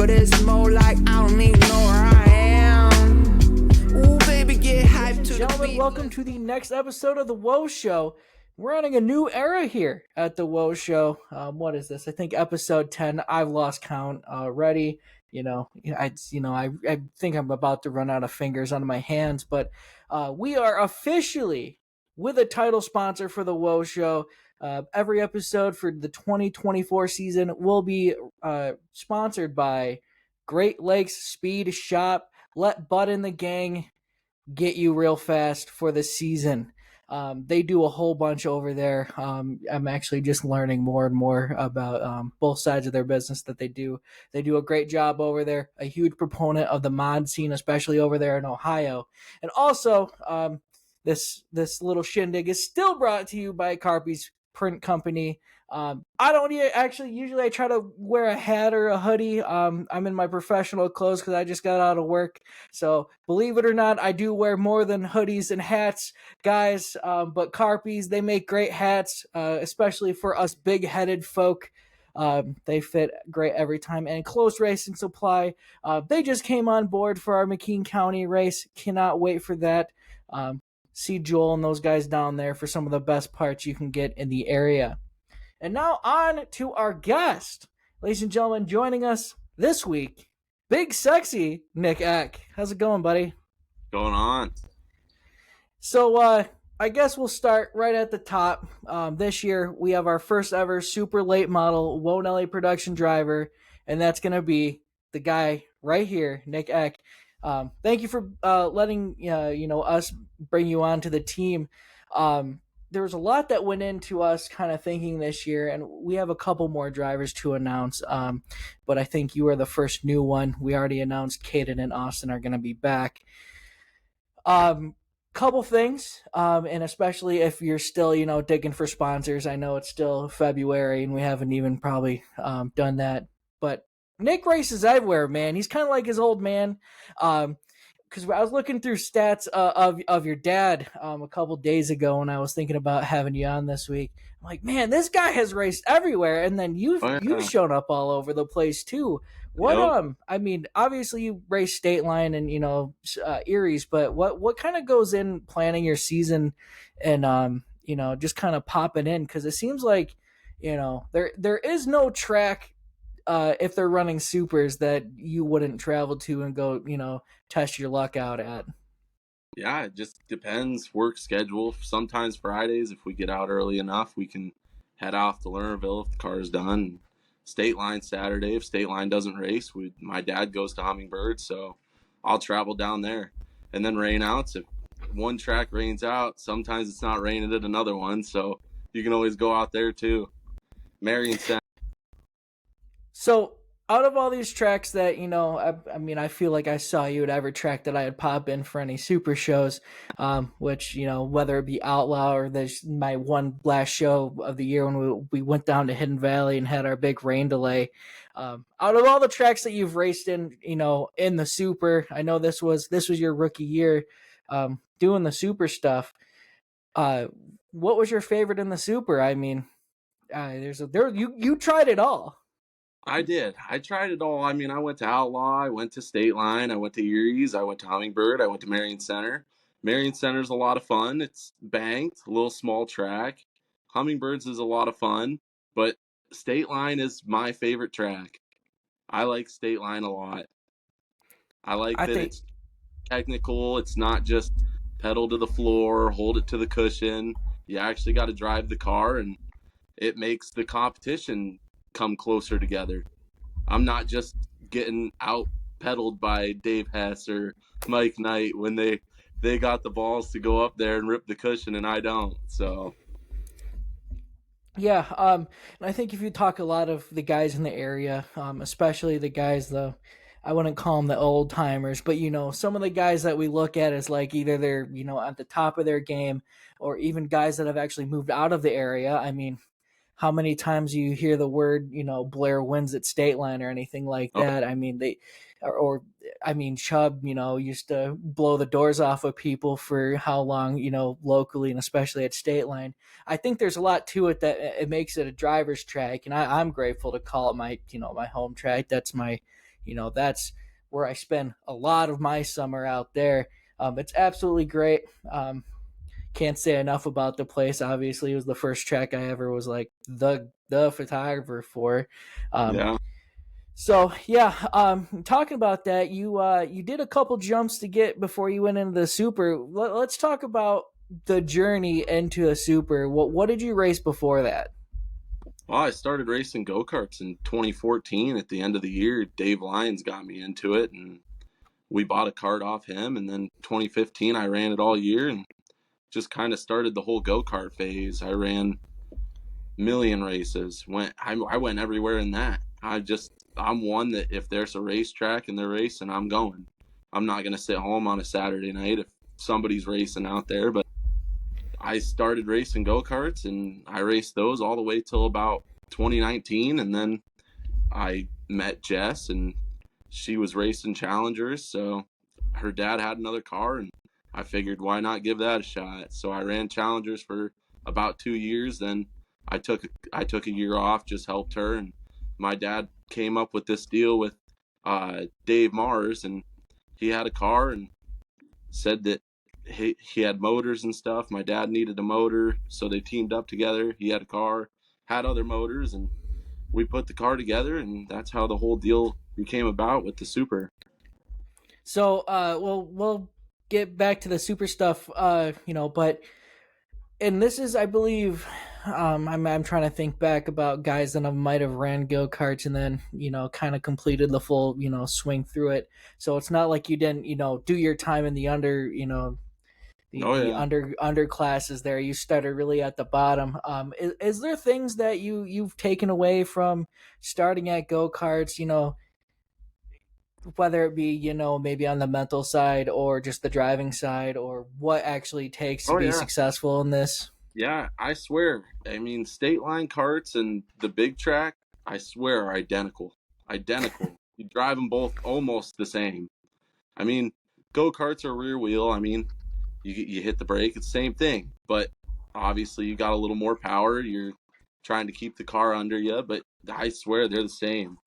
but it's more like I don't even know where I am. Ooh, baby, get hyped to the Gentlemen, beat. welcome to the next episode of the Woah Show. We're running a new era here at the Woah Show. What is this? I think episode 10. I've lost count already. I think I'm about to run out of fingers on my hands, but we are officially with a title sponsor for the Woah Show. Every episode for the 2024 season will be sponsored by Great Lakes Speed Shop. Let Bud in the gang get you real fast for the season. They do a whole bunch over there. I'm actually just learning more and more about both sides of their business that they do. They do a great job over there. A huge proponent of the mod scene, especially over there in Ohio. And also, this little shindig is still brought to you by Carpy's Print Company. I don't actually usually I try to wear a hat or a hoodie. I'm in my professional clothes because I just got out of work. So believe it or not, I do wear more than hoodies and hats, guys. But Carpies, they make great hats, especially for us big-headed folk. They fit great every time. And Close Racing Supply, they just came on board for our McKean County race. Cannot wait for that. See Joel and those guys down there for some of the best parts you can get in the area. And now on to our guest. Ladies and gentlemen, joining us this week, big sexy Nick Eck. How's it going, buddy? Going on. So I guess we'll start right at the top. This year we have our first ever super late model Woah Nellie production driver, and that's going to be the guy right here, Nick Eck. Thank you for letting us bring you on to the team. There was a lot that went into us kind of thinking this year, and we have a couple more drivers to announce. But I think you are the first new one. We already announced Caden and Austin are going to be back. Couple things, and especially if you're still, digging for sponsors. I know it's still February, and we haven't even probably done that. But Nick races everywhere, man. He's kind of like his old man. Because I was looking through stats of your dad a couple days ago when I was thinking about having you on this week. I'm like, man, this guy has raced everywhere, and then you've shown up all over the place too. What Yep. I mean, obviously you race State Line and Erie's, but what kind of goes in planning your season and just kind of popping in? Because it seems like there is no track. If they're running supers that you wouldn't travel to and go, test your luck out at. Yeah, it just depends. Work schedule. Sometimes Fridays, if we get out early enough, we can head off to Lernerville if the car is done. State Line Saturday, if State Line doesn't race, my dad goes to Hummingbird, so I'll travel down there. And then rain outs. If one track rains out, sometimes it's not raining at another one, so you can always go out there too. Marion Center. So out of all these tracks that I feel like I saw you at every track that I had pop in for any super shows, which whether it be Outlaw or there's my one last show of the year when we went down to Hidden Valley and had our big rain delay. Out of all the tracks that you've raced in, in the super, I know this was your rookie year, doing the super stuff. What was your favorite in the super? I mean, you tried it all. I did. I tried it all. I mean, I went to Outlaw, I went to State Line, I went to Erie's, I went to Hummingbird, I went to Marion Center. Marion Center's a lot of fun. It's banked, a little small track. Hummingbird's is a lot of fun, but State Line is my favorite track. I like State Line a lot. I like that it's technical. It's not just pedal to the floor, hold it to the cushion. You actually got to drive the car, and it makes the competition come closer together. I'm not just getting out pedaled by Dave Hess or Mike Knight when they got the balls to go up there and rip the cushion and I don't. So yeah, and I think if you talk a lot of the guys in the area, especially the guys I wouldn't call them the old timers, but some of the guys that we look at as like either they're at the top of their game or even guys that have actually moved out of the area. I mean, how many times you hear the word, Blair wins at State Line or anything like that. I mean, Chubb, used to blow the doors off of people for how long, locally and especially at State Line. I think there's a lot to it that it makes it a driver's track. And I'm grateful to call it my home track. That's my, that's where I spend a lot of my summer out there. It's absolutely great. Can't say enough about the place. Obviously, it was the first track I ever was like the photographer for. Um, Yeah. so yeah, talking about that, you did a couple jumps to get before you went into the super. Let's talk about the journey into a super. What did you race before that? Well, I started racing go-karts in 2014 at the end of the year. Dave Lyons got me into it, and we bought a cart off him. And then 2015, I ran it all year and just kind of started the whole go-kart phase. I ran million races. I went everywhere in that. I'm one that if there's a racetrack and they're racing, I'm going. I'm not gonna sit home on a Saturday night if somebody's racing out there. But I started racing go-karts and I raced those all the way till about 2019, and then I met Jess and she was racing Challengers, so her dad had another car and I figured why not give that a shot. So I ran Challengers for about 2 years. Then I took I took a year off, just helped her, and my dad came up with this deal with Dave Mars, and he had a car and said that he had motors and stuff. My dad needed a motor, so they teamed up together. He had a car, had other motors, and we put the car together, and that's how the whole deal became about with the Super. So, we'll get back to the super stuff, but and this is, I believe, I'm trying to think back about guys that I might have ran go karts and then kind of completed the full swing through it. So it's not like you didn't do your time in the under Oh the yeah. under classes there. You started really at the bottom. Is there things that you've taken away from starting at go karts? Whether it be maybe on the mental side or just the driving side, or what actually takes to Oh be yeah. successful in this. Yeah, I swear. I mean, state line carts and the big track, I swear, are identical. Identical. You drive them both almost the same. I mean, go karts are rear wheel. I mean, you hit the brake, it's the same thing. But obviously, you got a little more power. You're trying to keep the car under you, but I swear they're the same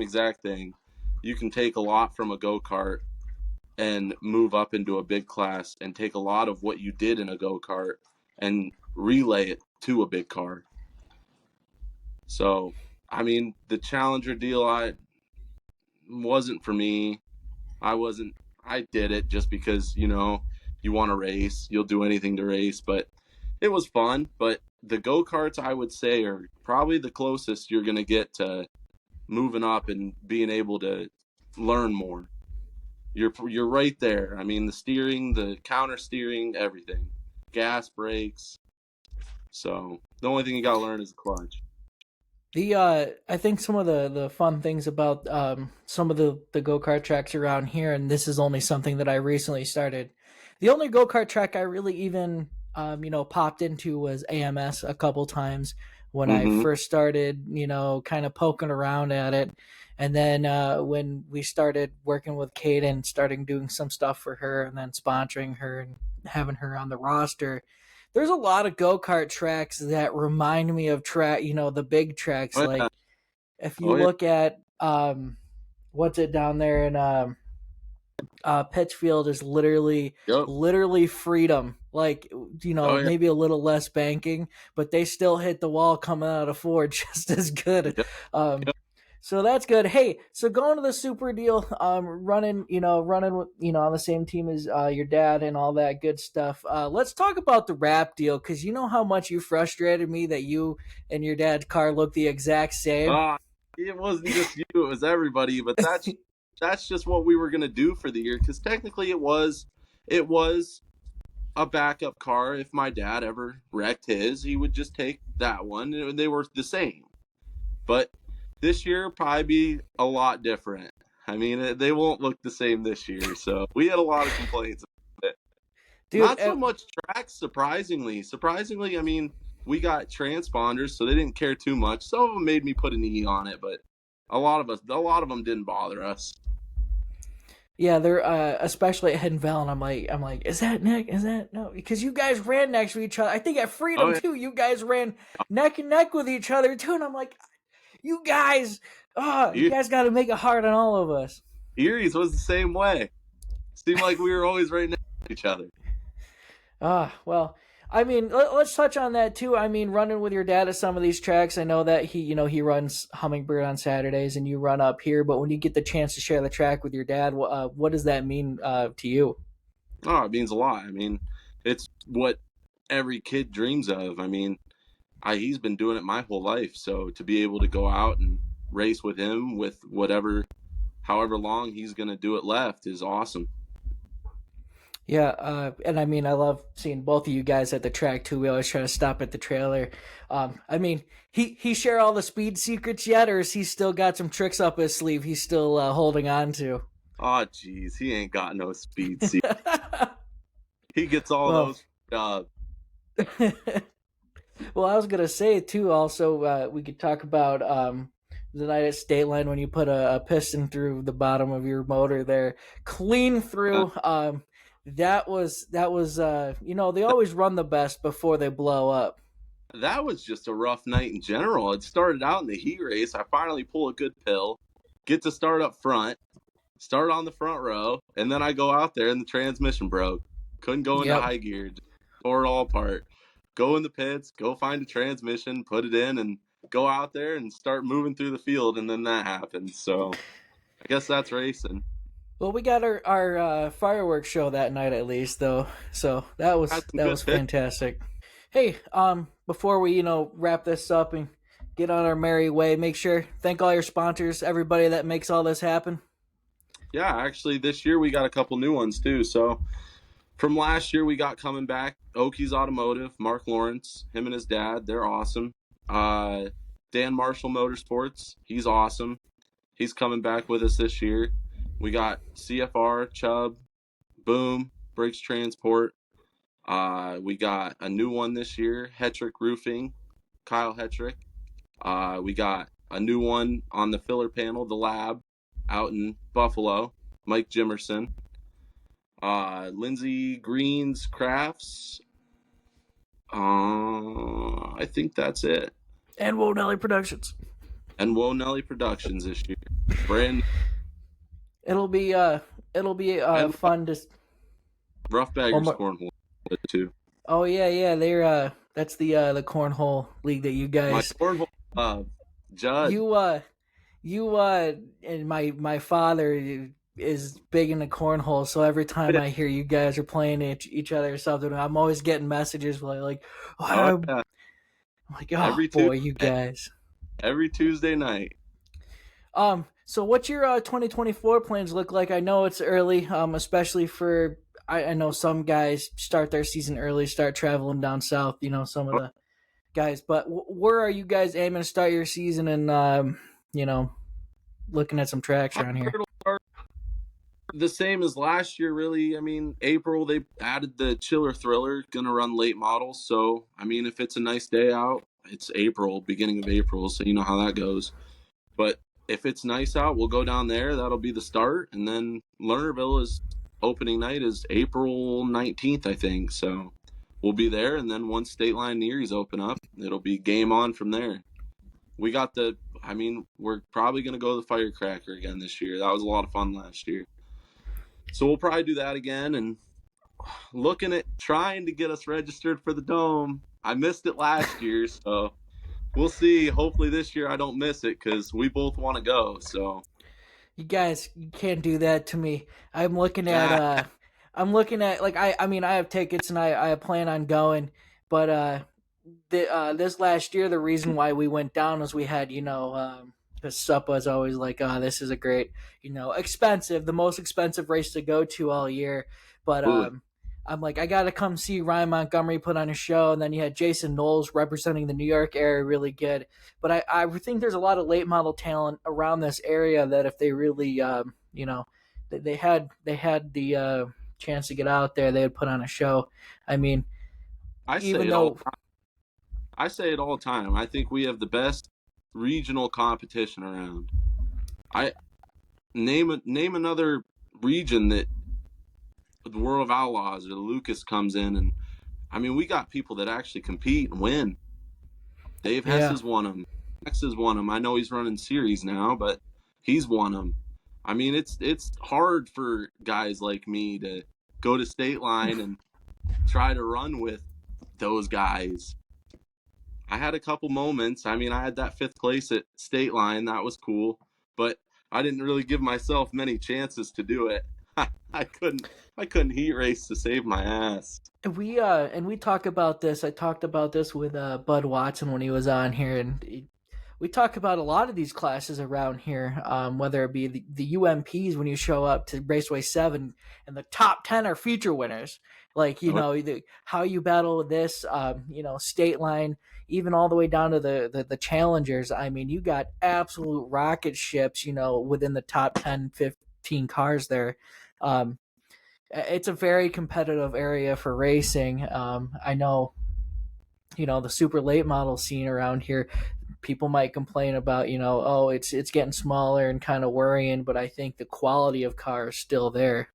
exact thing. You can take a lot from a go kart and move up into a big class and take a lot of what you did in a go kart and relay it to a big car. So, I mean, the Challenger deal, I wasn't for me. I wasn't. I did it just because you want to race. You'll do anything to race, but it was fun. But the go karts, I would say, are probably the closest you're gonna get to moving up and being able to learn more. You're right there. I mean, the steering, the counter steering, everything, gas, brakes. So the only thing you gotta learn is the clutch. I think some of the fun things about some of the go kart tracks around here, and this is only something that I recently started. The only go kart track I really even popped into was AMS a couple times when I Mm-hmm. first started, kind of poking around at it. And then when we started working with Kate and starting doing some stuff for her, and then sponsoring her and having her on the roster, there's a lot of go-kart tracks that remind me of the big tracks. Oh Like yeah. if you Oh yeah. look at what's it down there in Pittsfield is Yep. literally freedom. Like Oh yeah. maybe a little less banking, but they still hit the wall coming out of Ford just as good. Yep. Um, Yep. so that's good. Hey, so going to the super deal, running with, on the same team as your dad and all that good stuff. Let's talk about the wrap deal, because you know how much you frustrated me that you and your dad's car look the exact same. Uh, it wasn't just you; it was everybody. But that's just what we were gonna do for the year, because technically it was a backup car. If my dad ever wrecked his, he would just take that one, and they were the same. But this year probably be a lot different. I mean, they won't look the same this year. So we had a lot of complaints about it. Dude, Not so much tracks, surprisingly. Surprisingly, I mean, we got transponders, so they didn't care too much. Some of them made me put an E on it, but a lot of them didn't bother us. yeah, they're especially at Hidden Valley, and I'm like, is that Nick? Is that no? Because you guys ran next to each other. I think at Oh Freedom yeah, too, you guys ran neck and neck with each other too, and I'm like, You guys, you guys got to make it hard on all of us. Erie's was the same way. Seemed like we were always right next to each other. Well, I mean, let's touch on that too. I mean, running with your dad at some of these tracks, I know that he runs Hummingbird on Saturdays and you run up here, but when you get the chance to share the track with your dad, what does that mean to you? Oh, it means a lot. I mean, it's what every kid dreams of. I mean, he's been doing it my whole life, so to be able to go out and race with him with however long he's going to do it left is awesome. Yeah, and I mean, I love seeing both of you guys at the track too. We always try to stop at the trailer. I mean, he share all the speed secrets yet, or has he still got some tricks up his sleeve he's still holding on to? Oh, geez, he ain't got no speed secrets. He gets all those. Well, I was gonna say too. Also, we could talk about the night at State Line when you put a piston through the bottom of your motor there, clean through. That was they always run the best before they blow up. That was just a rough night in general. It started out in the heat race. I finally pull a good pill, get to start up front, start on the front row, and then I go out there and the transmission broke. Couldn't go into high gear, just tore it all apart. Go in the pits, go find a transmission, put it in, and go out there and start moving through the field, and then that happened. So I guess that's racing. Well, we got our fireworks show that night at least, though. So that was fantastic. Hey, before we wrap this up and get on our merry way, make sure thank all your sponsors, everybody that makes all this happen. Yeah, actually, this year we got a couple new ones too. So from last year, we got coming back Okies Automotive, Mark Lawrence, him and his dad, they're awesome. Dan Marshall Motorsports, he's awesome. He's coming back with us this year. We got CFR, Chubb, Boom, Brakes Transport. We got a new one this year, Hetrick Roofing, Kyle Hetrick. We got a new one on the filler panel, The Lab, out in Buffalo, Mike Jimerson. Lindsay Green's Crafts. I think that's it. And Woah Nellie Productions. And Woah Nellie Productions this year. Brand. It'll be fun to. Rough Baggers Cornhole too. Oh yeah, they're that's the cornhole league that you guys. My cornhole, Judd. You and my father is big into cornhole, so every time I hear you guys are playing each other or something, I'm always getting messages like, I'm like, you guys. Every Tuesday night. So what's your 2024 plans look like? I know it's early, especially for I know some guys start their season early, start traveling down south. Some of the guys, but where are you guys aiming to start your season and looking at some tracks around here? The same as last year, really. I mean, April, they added the Chiller Thriller, going to run late models. So, I mean, if it's a nice day out, it's April, beginning of April, so you know how that goes. But if it's nice out, we'll go down there. That'll be the start. And then Lernerville is opening night is April 19th, I think. So we'll be there. And then once State Line Nearies open up, it'll be game on from there. We got we're probably going to go to the Firecracker again this year. That was a lot of fun last year. So we'll probably do that again and looking at trying to get us registered for the Dome. I missed it last year, so we'll see. Hopefully this year I don't miss it because we both want to go. So you guys, you can't do that to me. I'm looking at like I have tickets and I plan on going, but this last year the reason why we went down was we had because SUPA is always like, this is a great, the most expensive race to go to all year. But I'm like, I got to come see Ryan Montgomery put on a show. And then you had Jason Knowles representing the New York area really good. But I think there's a lot of late model talent around this area that if they really, they had the chance to get out there, they would put on a show. I mean, I say it all the time. I think we have the best regional competition around. I name another region that the World of Outlaws or the Lucas comes in, and I mean we got people that actually compete and win. Dave Hess has won them. Max has won them. I know he's running series now, but he's won them. I mean, it's hard for guys like me to go to state line and try to run with those guys. I had a couple moments. I mean, I had that 5th place at state line. That was cool, but I didn't really give myself many chances to do it. I couldn't heat race to save my ass. We talk about this. I talked about this with Bud Watson when he was on here, and we talk about a lot of these classes around here, whether it be the UMPs when you show up to Raceway 7 and the top 10 are feature winners. Like, how you battle with this, state line, even all the way down to the challengers. I mean, you got absolute rocket ships, within the top 10, 15 cars there. It's a very competitive area for racing. I know, the super late model scene around here, people might complain about, it's getting smaller and kind of worrying, but I think the quality of cars still there.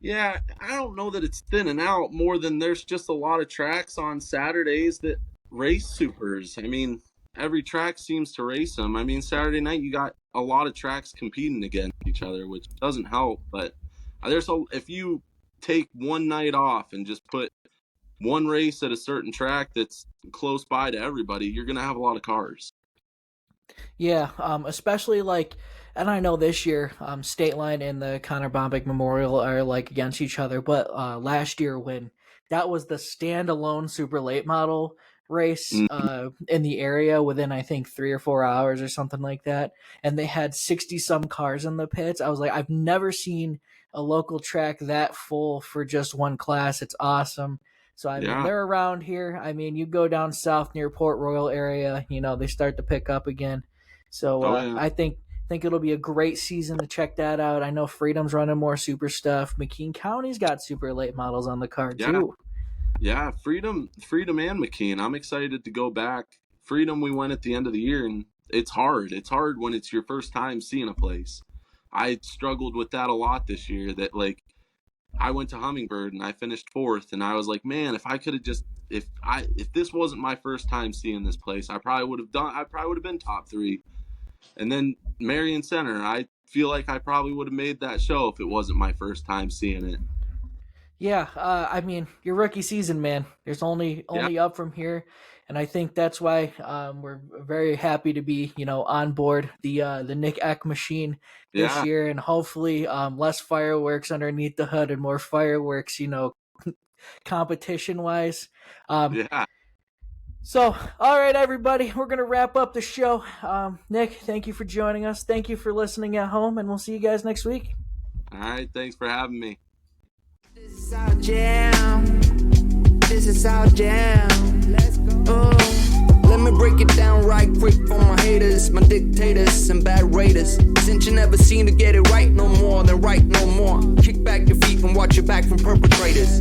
Yeah, I don't know that it's thinning out more than there's just a lot of tracks on Saturdays that race supers. I mean, every track seems to race them. I mean, Saturday night you got a lot of tracks competing against each other, which doesn't help. But if you take one night off and just put one race at a certain track that's close by to everybody, you're gonna have a lot of cars. Yeah, especially and I know this year, State Line and the Connor Bombeck Memorial are against each other, but last year when that was the standalone super late model race in the area within, I think, 3 or 4 hours or something like that, and they had 60 some cars in the pits. I was like, I've never seen a local track that full for just one class. It's awesome. So, I mean, they're around here. I mean, you go down south near Port Royal area, they start to pick up again. So I think it'll be a great season to check that out. I know Freedom's running more super stuff. McKean County's got super late models on the card too. Yeah, Freedom and McKean. I'm excited to go back. Freedom, we went at the end of the year, and it's hard. It's hard when it's your first time seeing a place. I struggled with that a lot this year. That I went to Hummingbird and I finished 4th, and I was like, man, if I could have just if this wasn't my first time seeing this place, I probably would have been top 3. And then Marion Center, I feel like I probably would have made that show if it wasn't my first time seeing it. Yeah, I mean, your rookie season, man. There's only up from here, and I think that's why we're very happy to be, on board the Nick Eck machine this year, and hopefully less fireworks underneath the hood and more fireworks, competition wise. So, all right, everybody, we're going to wrap up the show. Nick, thank you for joining us. Thank you for listening at home, and we'll see you guys next week. All right, thanks for having me. This is our jam. This is our jam. Let's go. Let me break it down right quick for my haters, my dictators and bad raiders. Since you never seem to get it right no more, then right no more. Kick back your feet and watch your back from perpetrators.